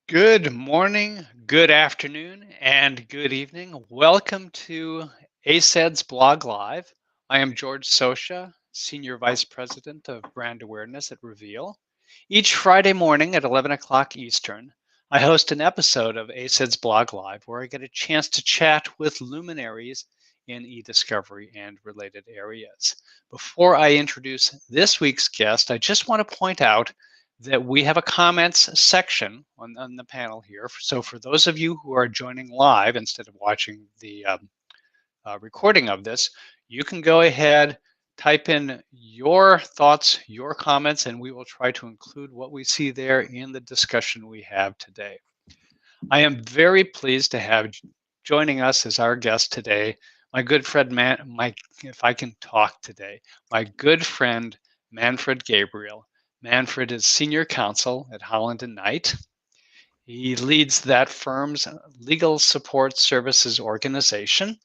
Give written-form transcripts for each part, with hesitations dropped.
Good morning, good afternoon, and good evening. Welcome to ACEDS Blog Live. I am George Socha, Senior Vice President of Brand Awareness at Reveal. Each Friday morning at 11 o'clock Eastern, I host an episode of ACEDS Blog Live where I get a chance to chat with luminaries in eDiscovery and related areas. Before I introduce this week's guest, I just want to point out that we have a comments section on the panel here. So for those of you who are joining live instead of watching the recording of this, you can go ahead, type in your thoughts, your comments, and we will try to include what we see there in the discussion we have today. I am very pleased to have joining us as our guest today, my good friend, if I can talk today, my good friend, Manfred Gabriel. Manfred is senior counsel at Holland and Knight. He leads that firm's legal support services organization,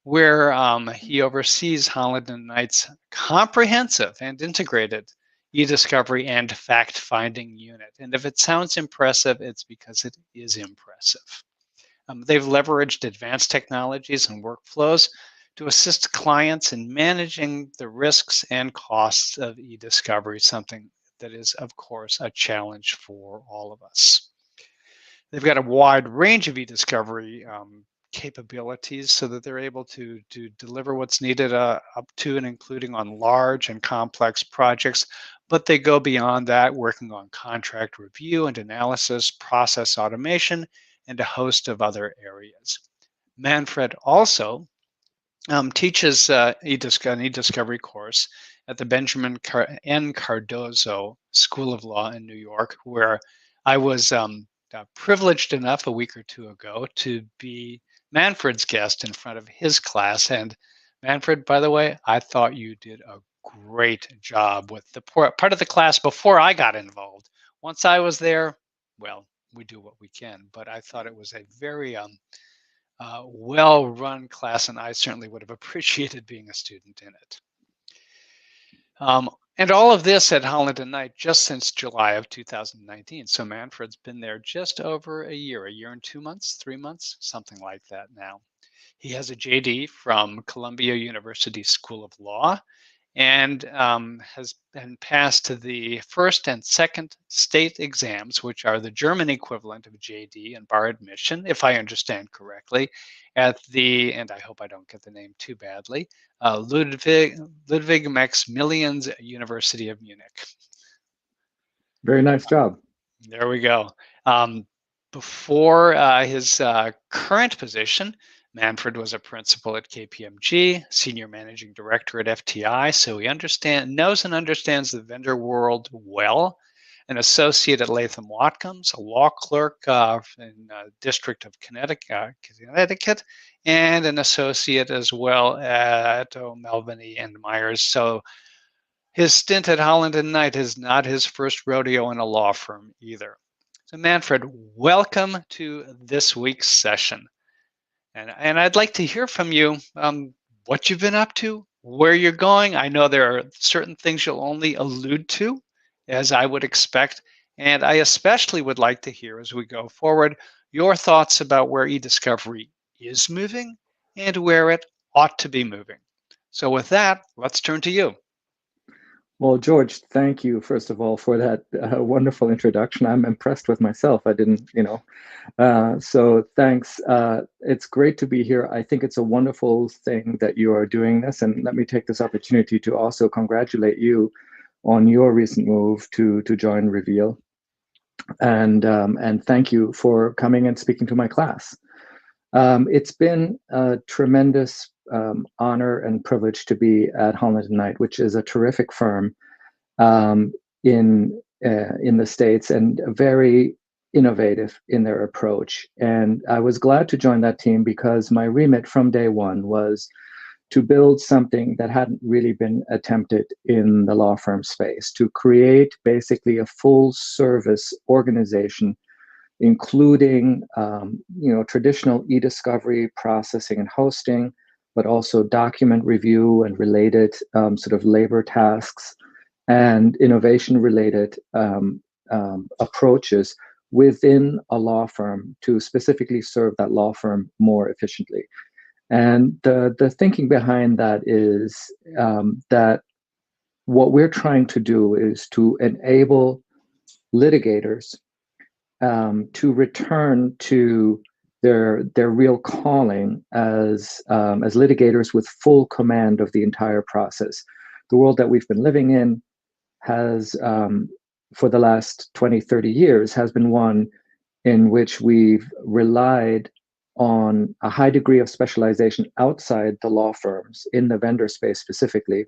where he oversees Holland and Knight's comprehensive and integrated eDiscovery and fact-finding unit. And if it sounds impressive, it's because it is impressive. They've leveraged advanced technologies and workflows to assist clients in managing the risks and costs of eDiscovery, something that is, of course, a challenge for all of us. They've got a wide range of eDiscovery capabilities so that they're able to deliver what's needed up to and including on large and complex projects, but they go beyond that, working on contract review and analysis, process automation, and a host of other areas. Manfred also teaches an eDiscovery course at the Benjamin N. Cardozo School of Law in New York, where I was privileged enough a week or two ago to be Manfred's guest in front of his class. And Manfred, by the way, I thought you did a great job with the part of the class before I got involved. Once I was there, well, we do what we can, but I thought it was a very well-run class, and I certainly would have appreciated being a student in it. And all of this at Holland and Knight just since July of 2019. So Manfred's been there just over a year and 2 months, 3 months, something like that now. He has a JD from Columbia University School of Law and has been passed to the first and second state exams, which are the German equivalent of JD and bar admission, if I understand correctly, at the, and I hope I don't get the name too badly, Ludwig Maximilians University of Munich. Very nice job. There we go. Before his current position, Manfred was a principal at KPMG, senior managing director at FTI, so he knows and understands the vendor world well. An associate at Latham Watkins, a law clerk in District of Connecticut, and an associate as well at O'Melveny and Myers. So his stint at Holland and Knight is not his first rodeo in a law firm either. So Manfred, welcome to this week's session. And I'd like to hear from you what you've been up to, where you're going. I know there are certain things you'll only allude to, as I would expect. And I especially would like to hear as we go forward your thoughts about where eDiscovery is moving and where it ought to be moving. So with that, let's turn to you. Well, George, thank you, first of all, for that wonderful introduction. I'm impressed with myself. I didn't, so thanks. It's great to be here. I think it's a wonderful thing that you are doing this. And let me take this opportunity to also congratulate you on your recent move to join Reveal. And thank you for coming and speaking to my class. It's been a tremendous honor and privilege to be at Holland & Knight, which is a terrific firm in the States and very innovative in their approach. And I was glad to join that team because my remit from day one was to build something that hadn't really been attempted in the law firm space, to create basically a full service organization including traditional eDiscovery processing and hosting, but also document review and related sort of labor tasks and innovation-related approaches within a law firm to specifically serve that law firm more efficiently. And the thinking behind that is that what we're trying to do is to enable litigators to return to their real calling as litigators with full command of the entire process. The world that we've been living in has, for the last 20, 30 years, has been one in which we've relied on a high degree of specialization outside the law firms, in the vendor space specifically,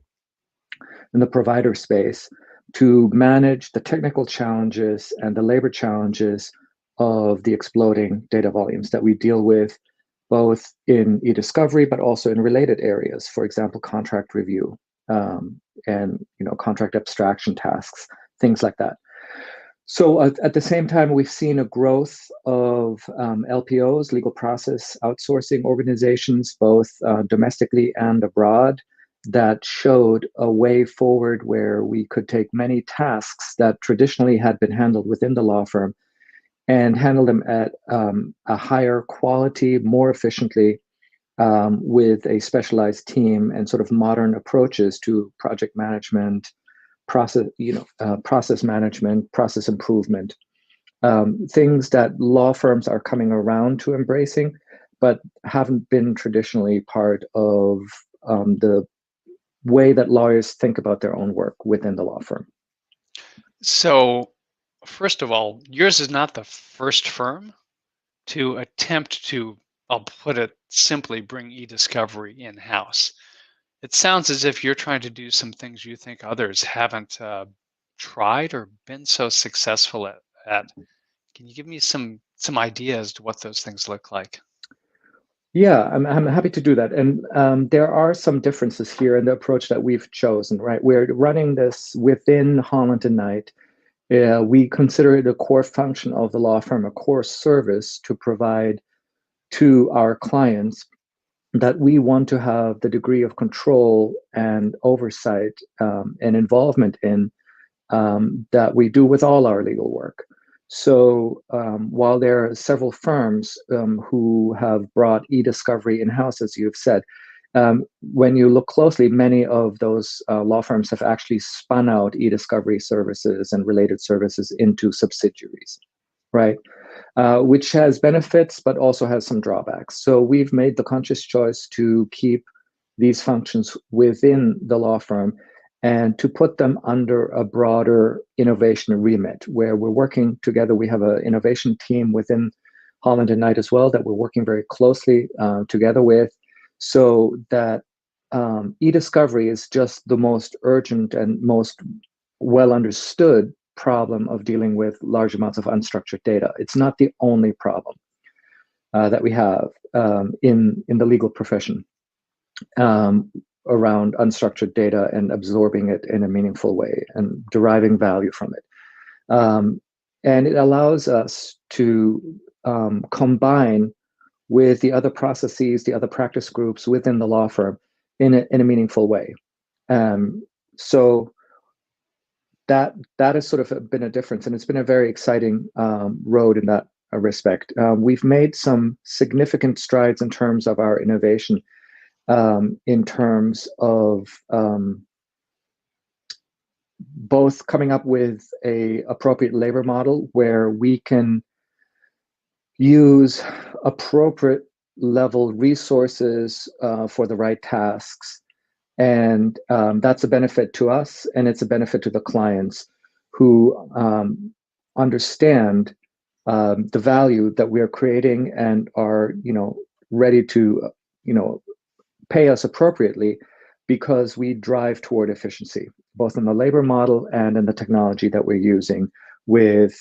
in the provider space, to manage the technical challenges and the labor challenges of the exploding data volumes that we deal with, both in eDiscovery, but also in related areas, for example, contract review and contract abstraction tasks, things like that. So at the same time, we've seen a growth of LPOs, legal process outsourcing organizations, both domestically and abroad, that showed a way forward where we could take many tasks that traditionally had been handled within the law firm and handle them at a higher quality, more efficiently, with a specialized team and sort of modern approaches to project management, process management, process improvement, things that law firms are coming around to embracing, but haven't been traditionally part of the way that lawyers think about their own work within the law firm. So, first of all, yours is not the first firm to attempt to, I'll put it simply, bring eDiscovery in-house. It sounds as if you're trying to do some things you think others haven't tried or been so successful at. Can you give me some ideas to what those things look like? Yeah, I'm happy to do that. And there are some differences here in the approach that we've chosen, right? We're running this within Holland and Knight. We consider it a core function of the law firm, a core service to provide to our clients that we want to have the degree of control and oversight and involvement in that we do with all our legal work. So while there are several firms who have brought eDiscovery in-house, as you've said, when you look closely, many of those law firms have actually spun out eDiscovery services and related services into subsidiaries, right? Which has benefits, but also has some drawbacks. So we've made the conscious choice to keep these functions within the law firm and to put them under a broader innovation remit where we're working together. We have an innovation team within Holland and Knight as well that we're working very closely together with, so that eDiscovery is just the most urgent and most well understood problem of dealing with large amounts of unstructured data. It's not the only problem that we have in the legal profession around unstructured data and absorbing it in a meaningful way and deriving value from it. And it allows us to combine with the other processes, the other practice groups within the law firm in a meaningful way. So that has sort of been a difference, and it's been a very exciting road in that respect. We've made some significant strides in terms of our innovation, in terms of both coming up with a appropriate labor model where we can use appropriate level resources for the right tasks. And that's a benefit to us, and it's a benefit to the clients who understand the value that we are creating and are, ready to, pay us appropriately because we drive toward efficiency, both in the labor model and in the technology that we're using with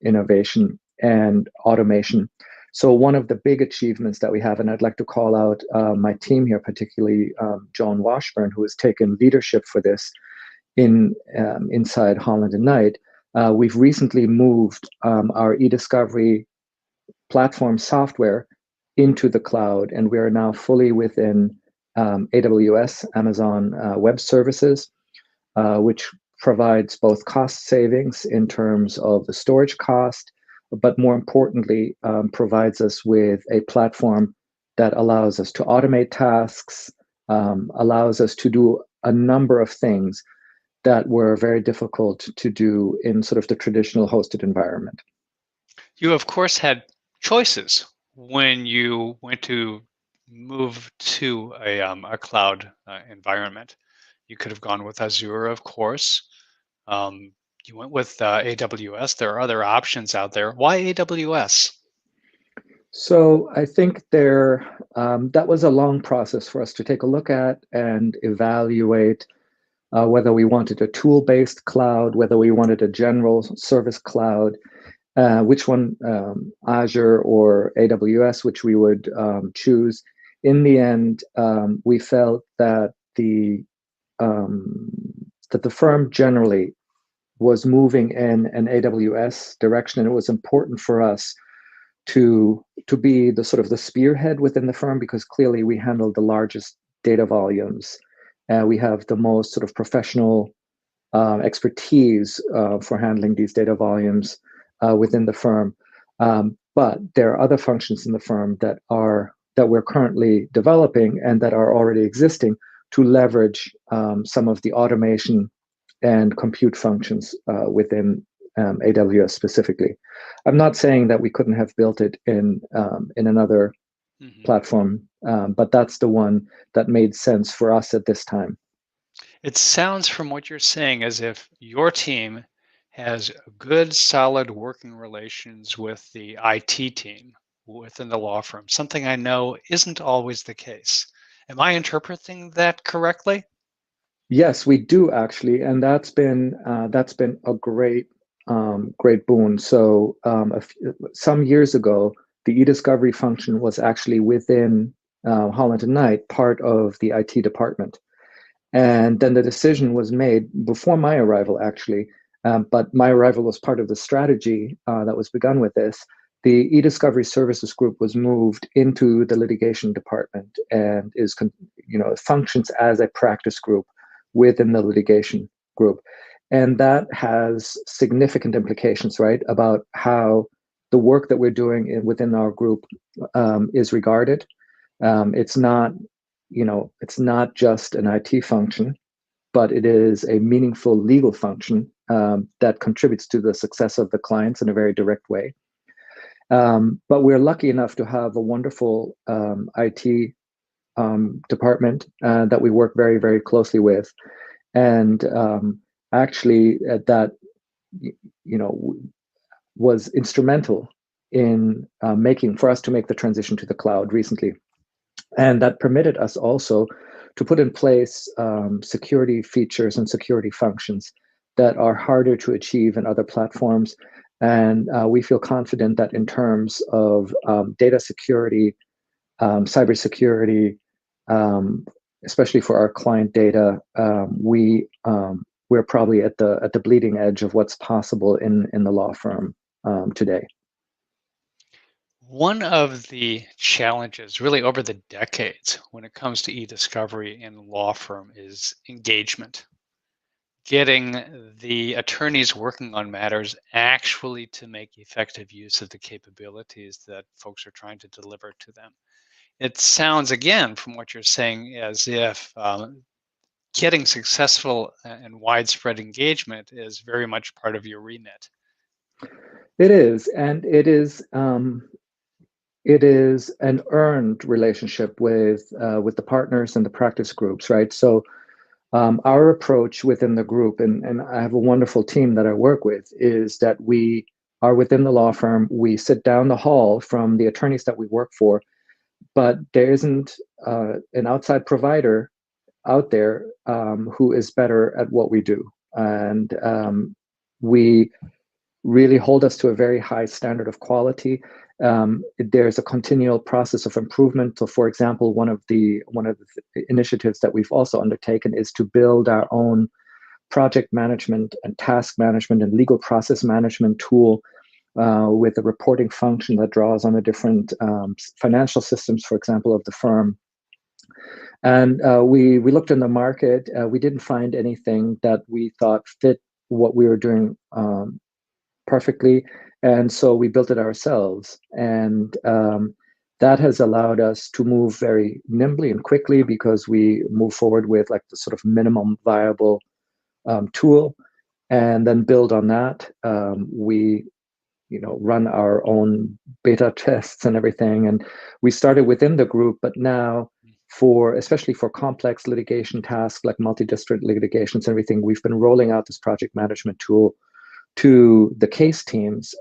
innovation and automation. So one of the big achievements that we have, and I'd like to call out my team here, particularly Joan Washburn, who has taken leadership for this inside Holland and Knight. We've recently moved our eDiscovery platform software into the cloud, and we are now fully within AWS, Amazon Web Services, which provides both cost savings in terms of the storage cost, but more importantly, provides us with a platform that allows us to automate tasks, allows us to do a number of things that were very difficult to do in sort of the traditional hosted environment. You, of course, had choices when you went to move to a cloud environment. You could have gone with Azure, of course. Um, you went with AWS. There are other options out there. Why AWS? So I think that was a long process for us to take a look at and evaluate whether we wanted a tool-based cloud, whether we wanted a general service cloud, which one, Azure or AWS, which we would choose. In the end, we felt that the firm generally was moving in an AWS direction, and it was important for us to be the sort of the spearhead within the firm, because clearly we handle the largest data volumes. We have the most sort of professional expertise for handling these data volumes within the firm. But there are other functions in the firm that we're currently developing and that are already existing to leverage some of the automation and compute functions within AWS specifically. I'm not saying that we couldn't have built it in another platform, but that's the one that made sense for us at this time. It sounds from what you're saying as if your team has good, solid working relations with the IT team within the law firm, something I know isn't always the case. Am I interpreting that correctly? Yes, we do actually, and that's been a great boon. So some years ago, the eDiscovery function was actually within Holland and Knight, part of the IT department. And then the decision was made before my arrival, actually, but my arrival was part of the strategy that was begun with this. The eDiscovery Services Group was moved into the litigation department and functions as a practice group within the litigation group. And that has significant implications, right, about how the work that we're doing within our group is regarded. It's not just an IT function, but it is a meaningful legal function that contributes to the success of the clients in a very direct way. But we're lucky enough to have a wonderful IT department that we work very, very closely with. And actually, that was instrumental in for us to make the transition to the cloud recently. And that permitted us also to put in place security features and security functions that are harder to achieve in other platforms. And we feel confident that in terms of data security, cybersecurity, especially for our client data, we're probably at the bleeding edge of what's possible in the law firm today. One of the challenges, really over the decades, when it comes to e-discovery in law firm is engagement. Getting the attorneys working on matters actually to make effective use of the capabilities that folks are trying to deliver to them. It sounds, again, from what you're saying, as if getting successful and widespread engagement is very much part of your remit. It is, and it is an earned relationship with the partners and the practice groups, right? So our approach within the group, and I have a wonderful team that I work with, is that we are within the law firm. We sit down the hall from the attorneys that we work for, but there isn't an outside provider out there who is better at what we do. And we really hold us to a very high standard of quality. There's a continual process of improvement. So, for example, one of the initiatives that we've also undertaken is to build our own project management and task management and legal process management tool with a reporting function that draws on the different financial systems, for example, of the firm. And we looked in the market. We didn't find anything that we thought fit what we were doing perfectly. And so we built it ourselves. And that has allowed us to move very nimbly and quickly because we move forward with like the sort of minimum viable tool and then build on that. We run our own beta tests and everything. And we started within the group, but now especially for complex litigation tasks like multi-district litigations and everything, we've been rolling out this project management tool to the case teams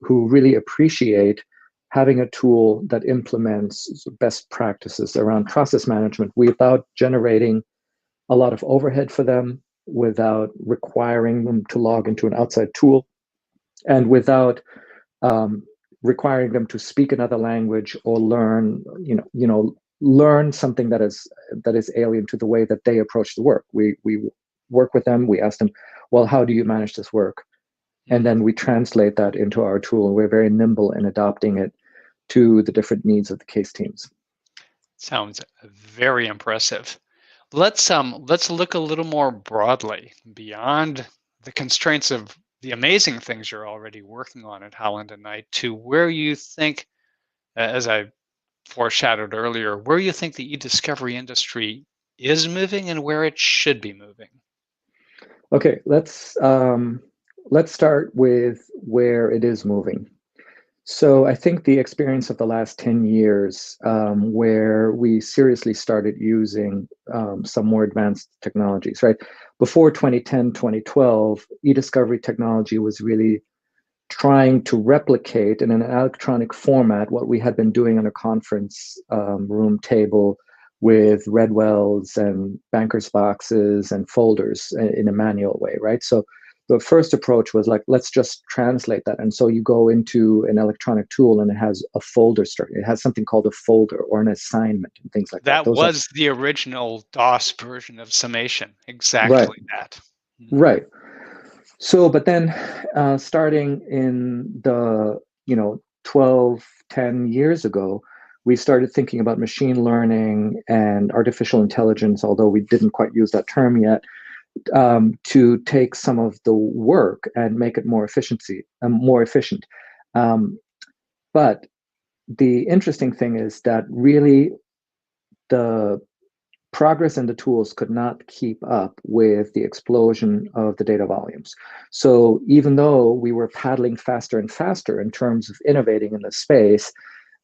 who really appreciate having a tool that implements best practices around process management without generating a lot of overhead for them, without requiring them to log into an outside tool, and without requiring them to speak another language or learn something that is alien to the way that they approach the work. We work with them. We ask them, well, how do you manage this work? And then we translate that into our tool. We're very nimble in adopting it to the different needs of the case teams. Sounds very impressive. Let's look a little more broadly beyond the constraints of the amazing things you're already working on at Holland and Knight to where you think, as I foreshadowed earlier, where you think the e-discovery industry is moving and where it should be moving. Okay, let's start with where it is moving. So I think the experience of the last 10 years, where we seriously started using some more advanced technologies, right? Before 2010, 2012, e-discovery technology was really trying to replicate in an electronic format what we had been doing on a conference room table with Redwells and bankers boxes and folders in a manual way, right? So the first approach was like, let's just translate that. And so you go into an electronic tool and it has a folder structure. It has something called a folder or an assignment and things like that. That was the original DOS version of summation. Exactly right. that. Right. So, but then starting in the, 12, 10 years ago, we started thinking about machine learning and artificial intelligence, although we didn't quite use that term yet, to take some of the work and make it more efficient. But the interesting thing is that really the progress in the tools could not keep up with the explosion of the data volumes. So even though we were paddling faster and faster in terms of innovating in the space,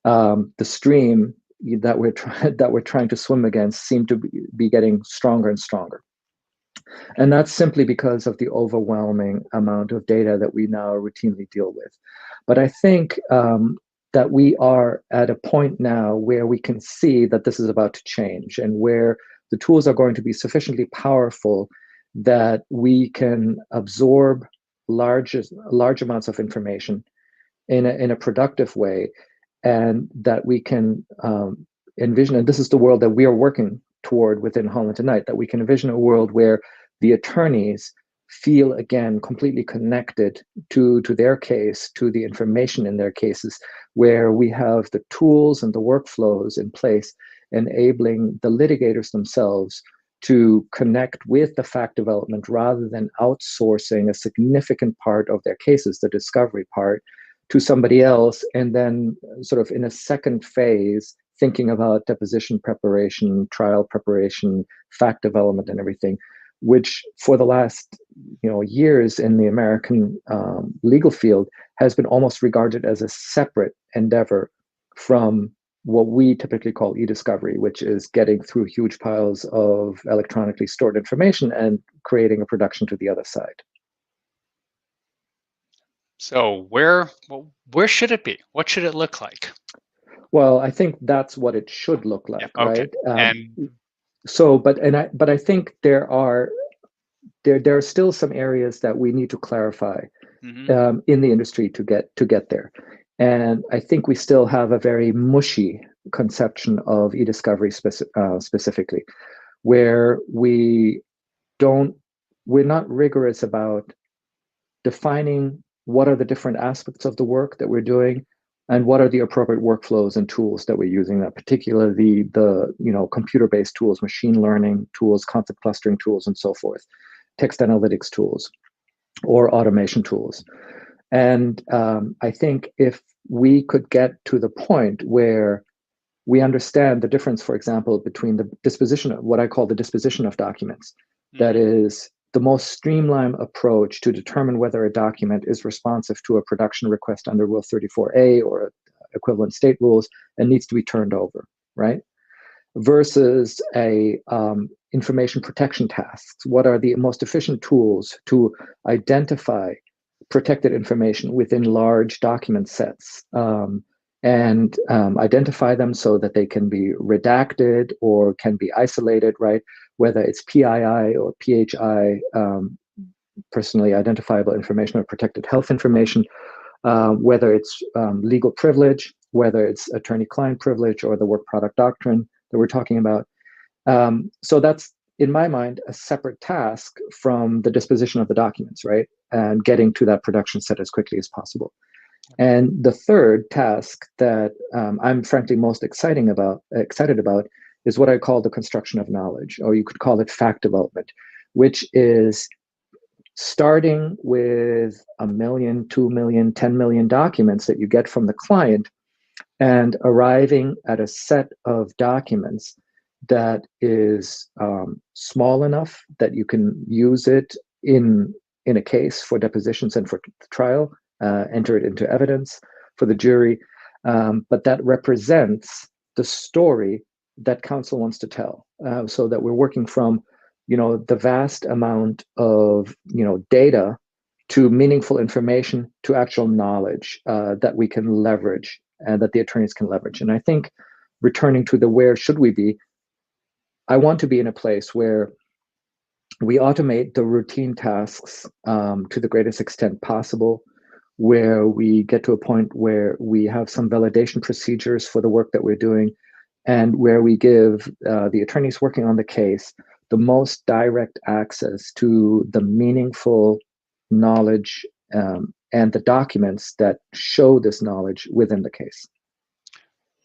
the stream that we're trying to swim against seemed to be getting stronger and stronger. And that's simply because of the overwhelming amount of data that we now routinely deal with. But I think that we are at a point now where we can see that this is about to change and where the tools are going to be sufficiently powerful that we can absorb large amounts of information in a productive way, and that we can envision, and this is the world that we are working toward within Holland and Knight, that we can envision a world where the attorneys feel again completely connected to their case, to the information in their cases, where we have the tools and the workflows in place enabling the litigators themselves to connect with the fact development rather than outsourcing a significant part of their cases, the discovery part, to somebody else, and then sort of in a second phase thinking about deposition preparation, trial preparation, fact development, and everything, which for the last years in the American legal field has been almost regarded as a separate endeavor from what we typically call e-discovery, which is getting through huge piles of electronically stored information and creating a production to the other side. So where should it be? What should it look like? Well, I think that's what it should look like, Yeah, okay. right? But I think there are still some areas that we need to clarify in the industry to get there. And I think we still have a very mushy conception of e-discovery specifically, where we're not rigorous about defining what are the different aspects of the work that we're doing and what are the appropriate workflows and tools that we're using, that particularly the computer-based tools, machine learning tools, concept clustering tools, and so forth, text analytics tools, or automation tools. And I think if we could get to the point where we understand the difference, for example, between the disposition of what I call the disposition of documents, that is the most streamlined approach to determine whether a document is responsive to a production request under Rule 34A or equivalent state rules and needs to be turned over, right? Versus a information protection tasks. What are the most efficient tools to identify protected information within large document sets, and identify them so that they can be redacted or can be isolated, right? Whether it's PII or PHI, personally identifiable information or protected health information, whether it's legal privilege, whether it's attorney-client privilege or the work product doctrine that we're talking about. So that's, in my mind, a separate task from the disposition of the documents, right? And getting to that production set as quickly as possible. And the third task that I'm frankly most excited about is what I call the construction of knowledge, or you could call it fact development, which is starting with 1 million, 2 million, 10 million documents that you get from the client and arriving at a set of documents that is small enough that you can use it in a case for depositions and for trial, enter it into evidence for the jury, but that represents the story that counsel wants to tell, so that we're working from the vast amount of data to meaningful information to actual knowledge that we can leverage and that the attorneys can leverage. And I think, returning to the where should we be, I want to be in a place where we automate the routine tasks to the greatest extent possible, where we get to a point where we have some validation procedures for the work that we're doing, and where we give the attorneys working on the case the most direct access to the meaningful knowledge and the documents that show this knowledge within the case.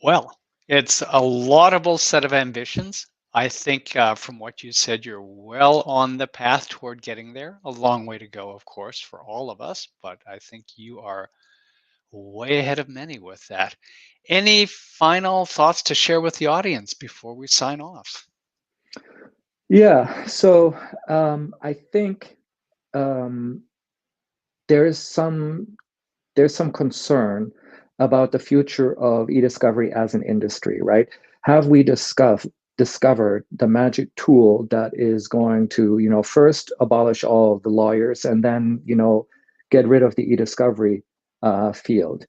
Well, it's a laudable set of ambitions. I think from what you said, you're well on the path toward getting there. A long way to go, of course, for all of us, but I think you are way ahead of many with that. Any final thoughts to share with the audience before we sign off? Yeah, so I think there's some concern about the future of eDiscovery as an industry, right? Have we discovered the magic tool that is going to, first abolish all the lawyers and then, get rid of the eDiscovery field?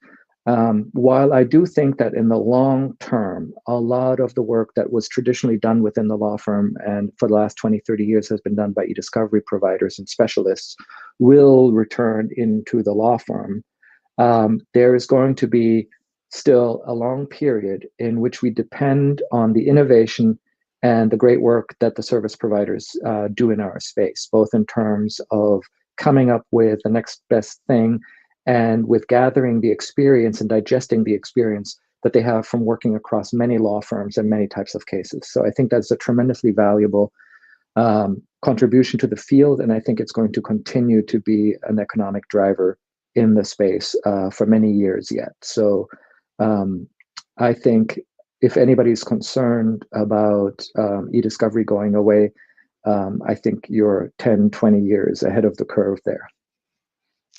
While I do think that in the long term, a lot of the work that was traditionally done within the law firm and for the last 20, 30 years has been done by eDiscovery providers and specialists will return into the law firm, there is going to be still a long period in which we depend on the innovation and the great work that the service providers do in our space, both in terms of coming up with the next best thing and with gathering the experience and digesting the experience that they have from working across many law firms and many types of cases. So I think that's a tremendously valuable contribution to the field, and I think it's going to continue to be an economic driver in the space for many years yet. So I think if anybody's concerned about eDiscovery going away, I think you're 10, 20 years ahead of the curve there.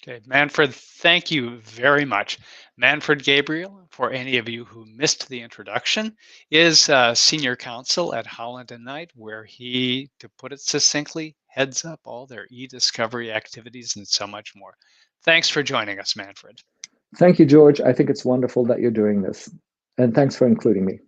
Okay, Manfred, thank you very much. Manfred Gabriel, for any of you who missed the introduction, is senior counsel at Holland & Knight, where he, to put it succinctly, heads up all their eDiscovery activities and so much more. Thanks for joining us, Manfred. Thank you, George. I think it's wonderful that you're doing this. And thanks for including me.